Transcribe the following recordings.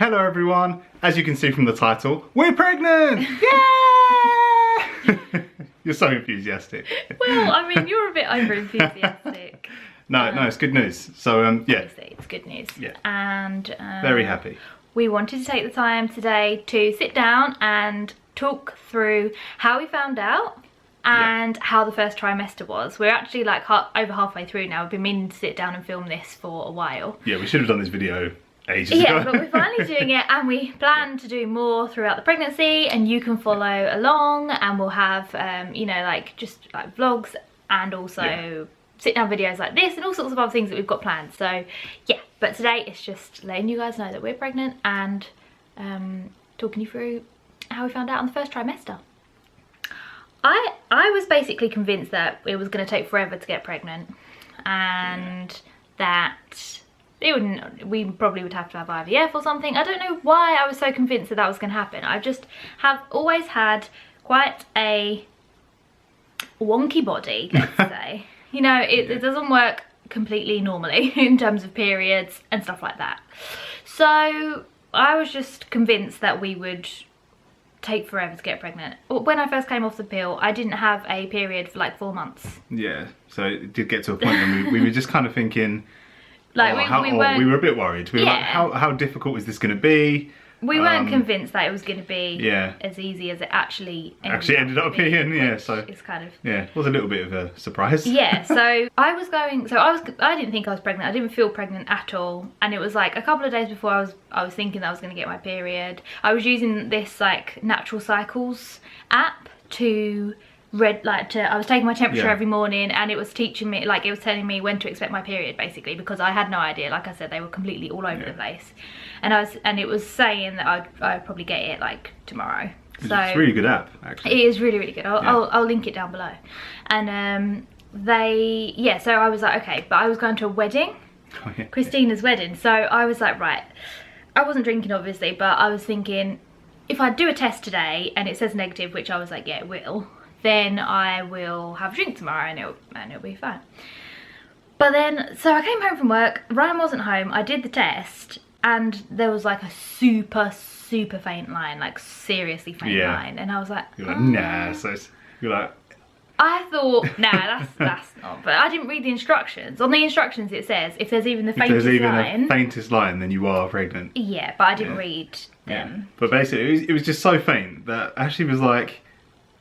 Hello everyone, as you can see from the title, we're pregnant! Yeah! You're so enthusiastic. Well, I mean, you're a bit over enthusiastic. No, it's good news. So, yeah. Obviously, it's good news. Yeah. And Very happy. we wanted to take the time today to sit down and talk through how we found out and how the first trimester was. We're actually like over halfway through now. We've been meaning to sit down and film this for a while. Yeah, we should have done this video ages ago. Yeah, but we're finally doing it, and we plan to do more throughout the pregnancy, and you can follow along, and we'll have you know, like just like vlogs and also sit down videos like this and all sorts of other things that we've got planned. So yeah, but today it's just letting you guys know that we're pregnant and talking you through how we found out on the first trimester. I was basically convinced that it was going to take forever to get pregnant, and that we probably would have to have IVF or something. I don't know why I was so convinced that that was going to happen. I just have always had quite a wonky body, let's say. You know, it doesn't work completely normally in terms of periods and stuff like that. So I was just convinced that we would take forever to get pregnant. When I first came off the pill, I didn't have a period for like 4 months. Yeah, so it did get to a point when we were just kind of thinking, like we were a bit worried. We were like, how difficult is this going to be? We weren't convinced that it was going to be as easy as it actually ended up being. Yeah, so it's kind of it was a little bit of a surprise. Yeah, so I didn't think I was pregnant. I didn't feel pregnant at all, and it was like a couple of days before I was thinking that I was going to get my period. I was using this like Natural Cycles app to I was taking my temperature every morning, and it was teaching me, like, it was telling me when to expect my period, basically, because I had no idea. Like I said, they were completely all over the place, and it was saying that I'd probably get it like tomorrow. So it's a really good app, actually. It is really good. I'll link it down below. And so I was like, okay, but I was going to a wedding, Christina's wedding, so I was like, right, I wasn't drinking obviously, but I was thinking, if I do a test today and it says negative, which I was like, yeah, it will, then I will have a drink tomorrow and it'll be fine. But then, so I came home from work, Ryan wasn't home, I did the test, and there was like a super faint line, like seriously faint line, and I was like, you're like, nah, so you're like, I thought, nah, that's not, but I didn't read the instructions. On the instructions it says, if there's even the faintest line, a faintest line, then you are pregnant. Yeah, but I didn't read them. Yeah. But basically, it was just so faint that Ashley was like,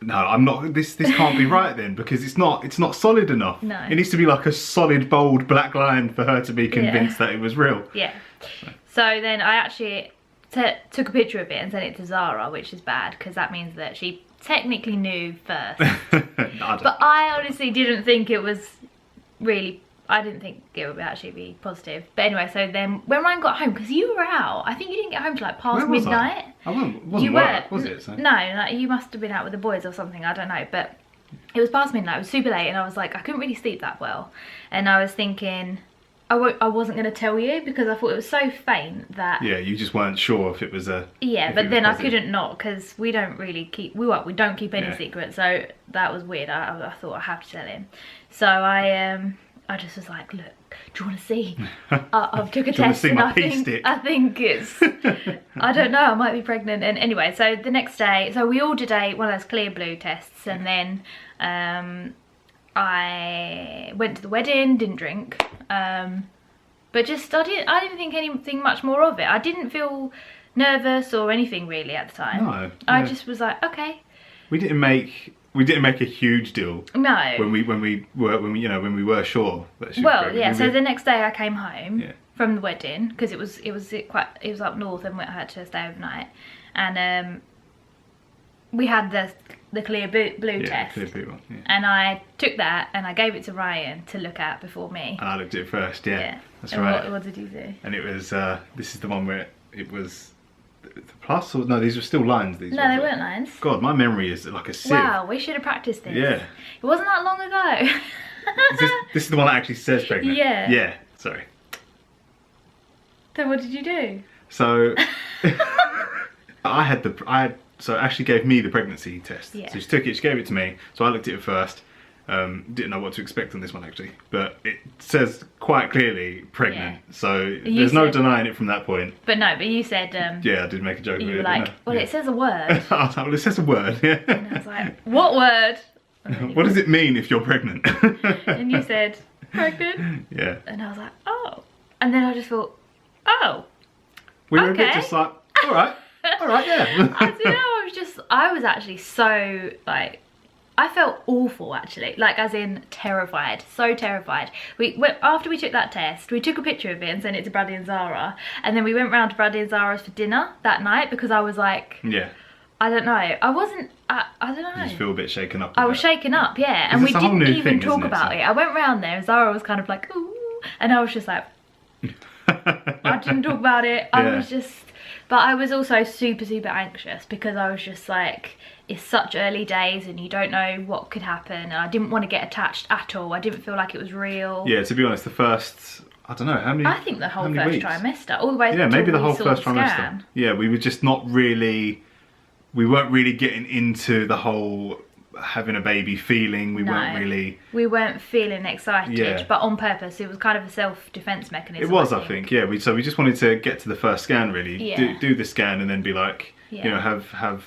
no, I'm not, this can't be right then, because it's not solid enough. No. It needs to be like a solid, bold black line for her to be convinced that it was real. Yeah. So then I actually took a picture of it and sent it to Zara, which is bad, because that means that she technically knew first. But I honestly didn't think it was really, I didn't think it would actually be positive. But anyway, so then when Ryan got home, because you were out, I think you didn't get home till like past midnight. I wasn't work, was it? So? No, like you must have been out with the boys or something, I don't know. But it was past midnight, it was super late, and I was like, I couldn't really sleep that well. And I was thinking, I wasn't going to tell you, because I thought it was so faint that... Yeah, you just weren't sure if it was a... Yeah, but then I couldn't not, because we don't really keep... We don't keep any secrets, so that was weird. I thought I have to tell him. So I just was like, look, do you want to see? I took a test, and I think it's... I don't know, I might be pregnant. And anyway, so the next day... So we all did one of those clear blue tests, and then... I went to the wedding, didn't drink, but just I didn't think anything much more of it. I didn't feel nervous or anything really at the time. No, I just was like, okay. We didn't make a huge deal. No. When we were sure that she was well, pregnant. yeah. So the next day I came home from the wedding, because it was up north, and I had to stay overnight, and we had the clear blue test, clear blue one, and I took that and I gave it to Ryan to look at before me. And I looked at it first, that's and right. What did you do? And it was this is the one where it was the plus, or no? These were still lines. No, they weren't lines. God, my memory is like a sieve. Wow, we should have practiced this. Yeah. It wasn't that long ago. This is the one that actually says pregnant. Yeah. Yeah. Sorry. Then what did you do? So So Ashley gave me the pregnancy test. Yeah. So she took it, she gave it to me. So I looked at it first. Didn't know what to expect on this one actually, but it says quite clearly pregnant, so there's no denying it from that point. But you said yeah, I did make a joke. You were like, well, it says a word. I was like, well, it says a word. Yeah. And I was like, what word? What does it mean if you're pregnant? And you said pregnant. Yeah. And I was like, oh. And then I just thought, oh. We were a bit just like, all right, yeah. I don't know. I was actually so like. I felt awful actually, like as in terrified, so terrified. After we took that test, we took a picture of it and sent it to Bradley and Zara, and then we went round to Bradley and Zara's for dinner that night because I was like, yeah, I don't know, I don't know. You just feel a bit shaken up. I was shaken up, yeah, and we didn't even talk about it. I went round there and Zara was kind of like, ooh, and I was just like, I didn't talk about it. I was just, but I was also super anxious because I was just like, it's such early days and you don't know what could happen, and I didn't want to get attached at all. I didn't feel like it was real. Yeah, to be honest, the first, I don't know how many. I think the whole first trimester, all the way. Yeah, maybe the whole first trimester. Scan. Yeah, we were just not really. We weren't really getting into the whole having a baby feeling. We weren't feeling excited, yeah. But on purpose. It was kind of a self-defense mechanism. It was, I think. Yeah. So we just wanted to get to the first scan, really. Yeah. Do the scan and then be like, you know, have.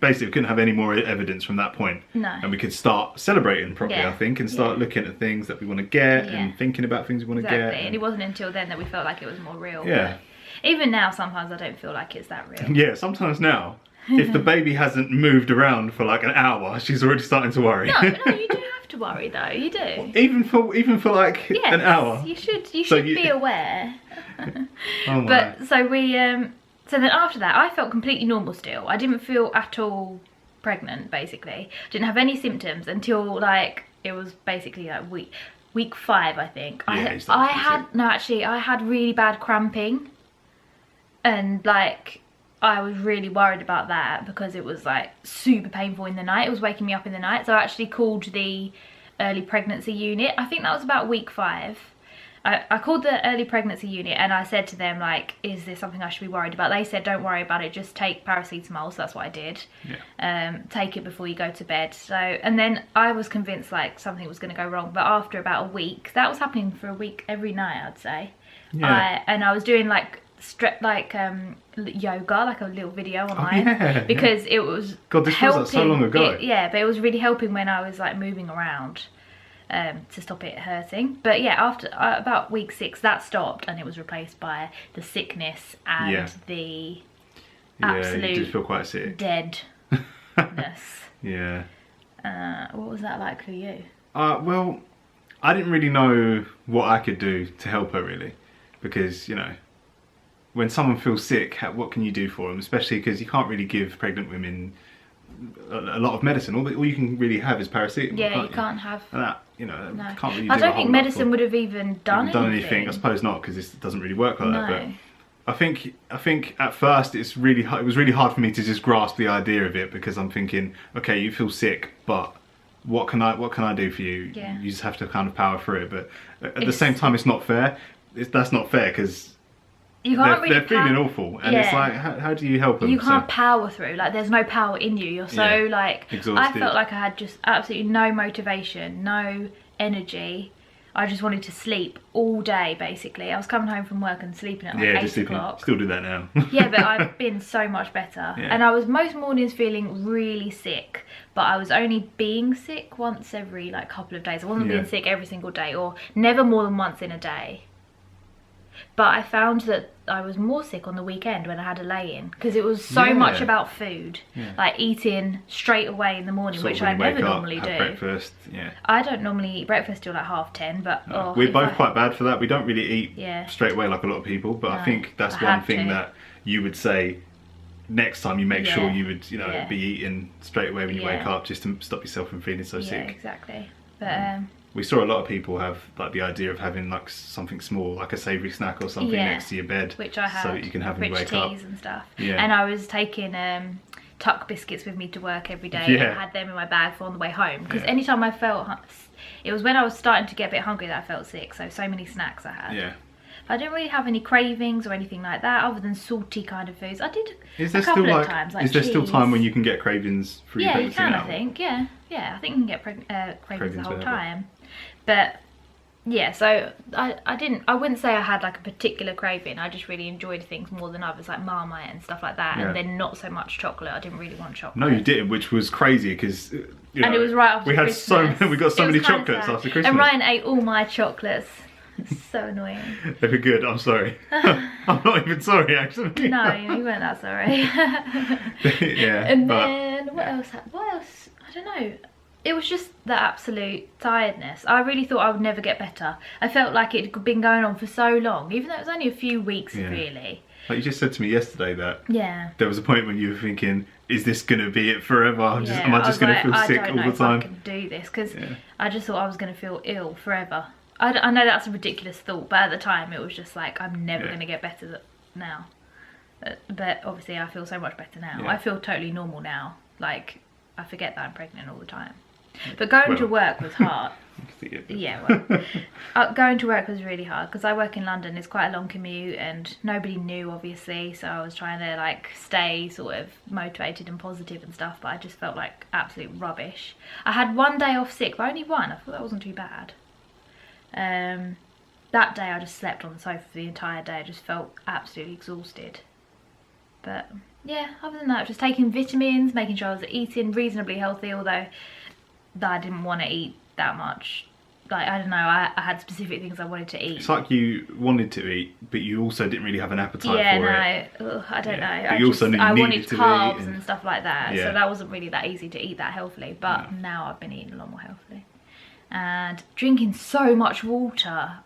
Basically, we couldn't have any more evidence from that point. No. And we could start celebrating properly, I think, and start looking at things that we want to get and thinking about things we want to get. Exactly. And it wasn't until then that we felt like it was more real. Yeah. But even now, sometimes I don't feel like it's that real. Yeah, sometimes now, if the baby hasn't moved around for like an hour, she's already starting to worry. No, you do have to worry though. You do. Even for like an hour. You should be aware. Oh my. But so we so then after that, I felt completely normal still. I didn't feel at all pregnant, basically. Didn't have any symptoms until like, it was basically like week 5, I think. Yeah, I had really bad cramping. And like, I was really worried about that because it was like super painful in the night. It was waking me up in the night. So I actually called the early pregnancy unit. I think that was about week 5. I called the early pregnancy unit and I said to them, like, is this something I should be worried about? They said, don't worry about it, just take paracetamol. So that's what I did. Yeah. Take it before you go to bed. So, and then I was convinced like something was going to go wrong. But after about a week, that was happening for a week every night, I'd say. Yeah. And I was doing like yoga, like a little video online, because it was this was like so long ago. But it was really helping when I was like moving around. To stop it hurting. But yeah, after about week 6 that stopped and it was replaced by the sickness and the absolute you did feel quite sick. Deadness. Yeah. What was that like for you? Well, I didn't really know what I could do to help her really, because you know, when someone feels sick, what can you do for them? Especially because you can't really give pregnant women a lot of medicine. All you can really have is paracetamol. Yeah, you can't have. And that, you know, no. can't really. I don't think medicine would have even done anything. I suppose not, because this doesn't really work like that. But I think at first it was really hard for me to just grasp the idea of it, because I'm thinking, okay, you feel sick, but what can I do for you? Yeah. You just have to kind of power through it. But at the same time, it's not fair. That's not fair, because they're feeling awful, and it's like, how do you help them? You can't power through, like there's no power in you. You're so like exhausted. I felt like I had just absolutely no motivation, no energy. I just wanted to sleep all day, basically. I was coming home from work and sleeping at like 8 o'clock. Still do that now. Yeah, but I've been so much better. Yeah. And I was most mornings feeling really sick, but I was only being sick once every like couple of days. I wasn't being sick every single day, or never more than once in a day. But I found that I was more sick on the weekend when I had a lay-in, because it was so much about food, like eating straight away in the morning, which I never normally do. Breakfast, I don't normally eat breakfast till like 10:30, but we're both quite bad for that. We don't really eat straight away like a lot of people, but I think that's one thing that you would say next time you make sure you would, you know, be eating straight away when you wake up, just to stop yourself from feeling so sick. Yeah, exactly. But we saw a lot of people have like the idea of having like something small, like a savoury snack or something next to your bed, which I had, so that you can have when you wake teas up. And stuff. Yeah. And I was taking Tuck biscuits with me to work every day. And I had them in my bag for on the way home, because anytime I felt, it was when I was starting to get a bit hungry that I felt sick. So many snacks I had. Yeah. I didn't really have any cravings or anything like that, other than salty kind of foods. I did is there a couple still of times, like is there cheese. Still time when you can get cravings for your pregnancy now? I think, yeah. Yeah, I think you can get cravings the whole forever. time. But yeah, so I wouldn't say I had like a particular craving. I just really enjoyed things more than others, like Marmite and stuff like that. Yeah. And then not so much chocolate. I didn't really want chocolate. No, you didn't, which was crazy because And it was right after we had Christmas. we got so It was many kinda chocolates sad. after Christmas. And Ryan ate all my chocolates. So annoying. They were good. I'm sorry. I'm not even sorry actually. No, you weren't that sorry. Yeah. And but, then what else? What else? I don't know. It was just the absolute tiredness. I really thought I would never get better. I felt like it had been going on for so long, even though it was only a few weeks, really. Like you just said to me yesterday that Yeah. there was a point when you were thinking, is this going to be it forever? Am I I just was going to like, feel sick I all don't know the if I time? can do this, because Yeah. I just thought I was going to feel ill forever. I know that's a ridiculous thought, but at the time it was just like, I'm never going to get better now. But obviously I feel so much better now. Yeah. I feel totally normal now. Like, I forget that I'm pregnant all the time. But going to work was hard. Yeah, well, going to work was really hard because I work in London. It's quite a long commute and nobody knew, obviously, so I was trying to like stay sort of motivated and positive and stuff, but I just felt like absolute rubbish. I had one day off sick, but only one. I thought that wasn't too bad. That day I just slept on the sofa for the entire day. I just felt absolutely exhausted. But yeah, other than that, just taking vitamins, making sure I was eating reasonably healthy, although I didn't want to eat that much. Like, I don't know, I had specific things I wanted to eat. It's like you wanted to eat, but you also didn't really have an appetite for it. Yeah, no, I don't know. But you also I wanted needed to carbs eat and stuff like that, Yeah. so that wasn't really that easy to eat that healthily. But now I've been eating a lot more healthily. And drinking so much water.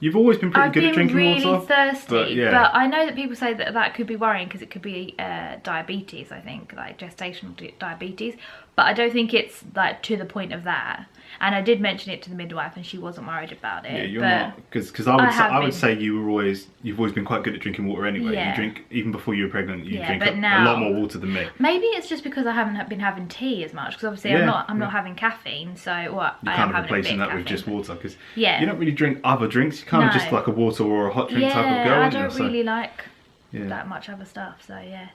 You've always been pretty good at drinking really water. Thirsty, but, but I know that people say that that could be worrying because it could be diabetes, I think, like gestational diabetes. But I don't think it's like to the point of that. And I did mention it to the midwife, and she wasn't worried about it. Yeah, you're but not, because I would say you've always been quite good at drinking water anyway. Yeah. You drink, even before you were pregnant, you drink but a now, lot more water than me. Maybe it's just because I haven't been having tea as much, because obviously I'm not having caffeine, so what? You're kind of replacing that with just water, because you don't really drink other drinks. You're kind of just like a water or a hot drink type of girl. I don't really like that much other stuff, so yeah.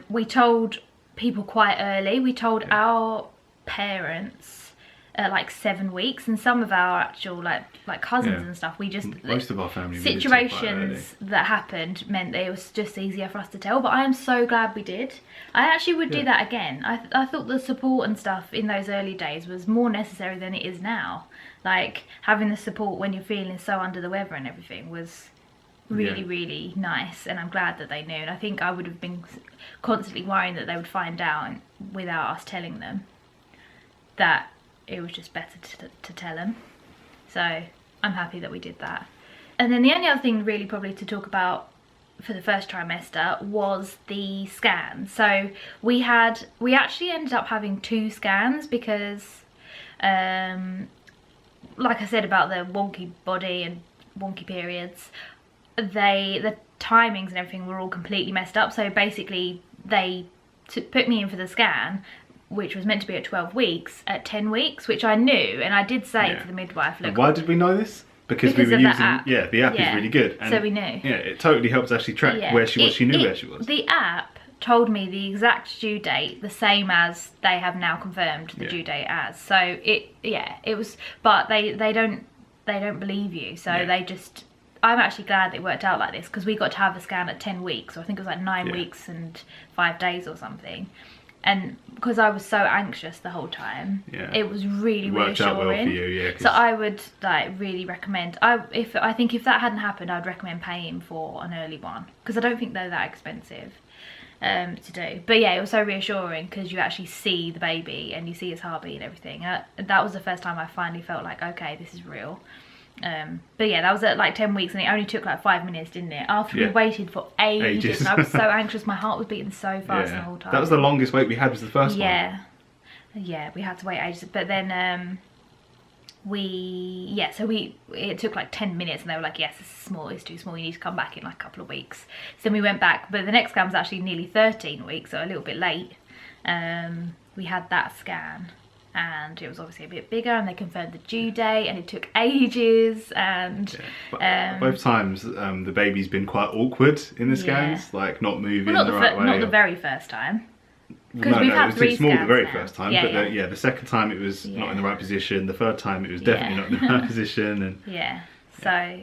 We told people quite early. We told our parents like 7 weeks, and some of our actual like cousins and stuff, we just, most of our family situations that happened meant that it was just easier for us to tell. But I am so glad we did. I actually would do that again. I thought the support and stuff in those early days was more necessary than it is now. Like, having the support when you're feeling so under the weather and everything was really really nice, and I'm glad that they knew. And I think I would have been constantly worrying that they would find out without us telling them. That it was just better to tell them. So I'm happy that we did that. And then the only other thing really probably to talk about for the first trimester was the scan. So we actually ended up having 2 scans because like I said about the wonky body and wonky periods, the timings and everything were all completely messed up. So basically they put me in for the scan, which was meant to be at 12 weeks, at 10 weeks, which I knew, and I did say to the midwife, look... And why did we know this? Because we were using... the app is really good. And so we knew. Yeah, it totally helps actually track where she was. She knew where she was. The app told me the exact due date, the same as they have now confirmed the due date as. So it was... But they don't believe you, so they just... I'm actually glad it worked out like this, because we got to have a scan at 10 weeks, or I think it was like 9 weeks and 5 days or something. And because I was so anxious the whole time, it was really reassuring. Worked out well for you, So I would like really recommend. I think if that hadn't happened, I'd recommend paying for an early one, because I don't think they're that expensive to do. But yeah, it was so reassuring because you actually see the baby and you see his heartbeat and everything. That was the first time I finally felt like, okay, this is real. But yeah, that was at like 10 weeks, and it only took like 5 minutes, didn't it? After we waited for ages. And I was so anxious, my heart was beating so fast the whole time. That was the longest wait we had, was the first one. Yeah, we had to wait ages. But then it took like 10 minutes, and they were like, yes, this is small, it's too small, you need to come back in like a couple of weeks. So then we went back, but the next scan was actually nearly 13 weeks, so a little bit late. We had that scan, and it was obviously a bit bigger, and they confirmed the due date, and it took ages. And both times the baby's been quite awkward in the scans, like not moving the right way. Not the very first time. Because we've had it was 3 too small the scans very now. first time, Yeah, but yeah. the second time it was not in the right position. The third time it was definitely not in the right position, and yeah. So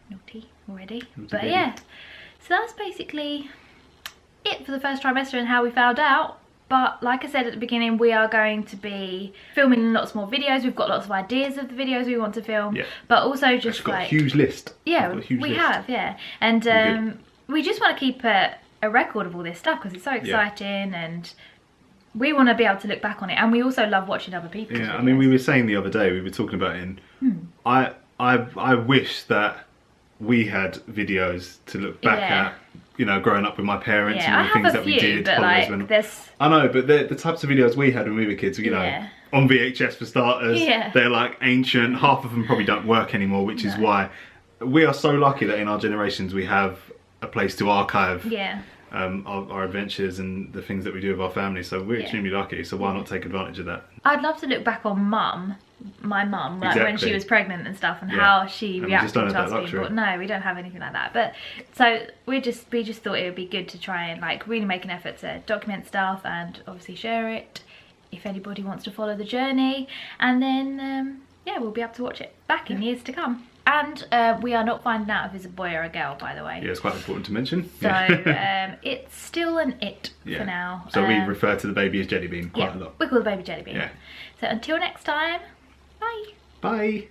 naughty already, but baby. yeah. So that's basically it for the first trimester and how we found out. But like I said at the beginning, we are going to be filming lots more videos. We've got lots of ideas of the videos we want to film, but also just got like a huge list. Yeah, we have, yeah, and we just want to keep a record of all this stuff because it's so exciting, and we want to be able to look back on it. And we also love watching other people's videos. I mean, we were saying the other day, we were talking about I wish that we had videos to look back at, you know, growing up with my parents and all the things that we did. But like, I know, but the types of videos we had when we were kids, you know, on VHS for starters, they're like ancient. Half of them probably don't work anymore, which is why we are so lucky that in our generations we have a place to archive our adventures and the things that we do with our family. So we're extremely lucky. So why not take advantage of that? I'd love to look back on my mum, like when she was pregnant and stuff, and how she reacted to us being born. No, we don't have anything like that. But so we just thought it would be good to try and like really make an effort to document stuff and obviously share it if anybody wants to follow the journey. And then yeah, we'll be able to watch it back in years to come. And we are not finding out if it's a boy or a girl, by the way. Yeah, it's quite important to mention. So it's still an it for now. So we refer to the baby as Jelly Bean quite a lot. We call the baby Jelly Bean. Yeah. So until next time, bye. Bye.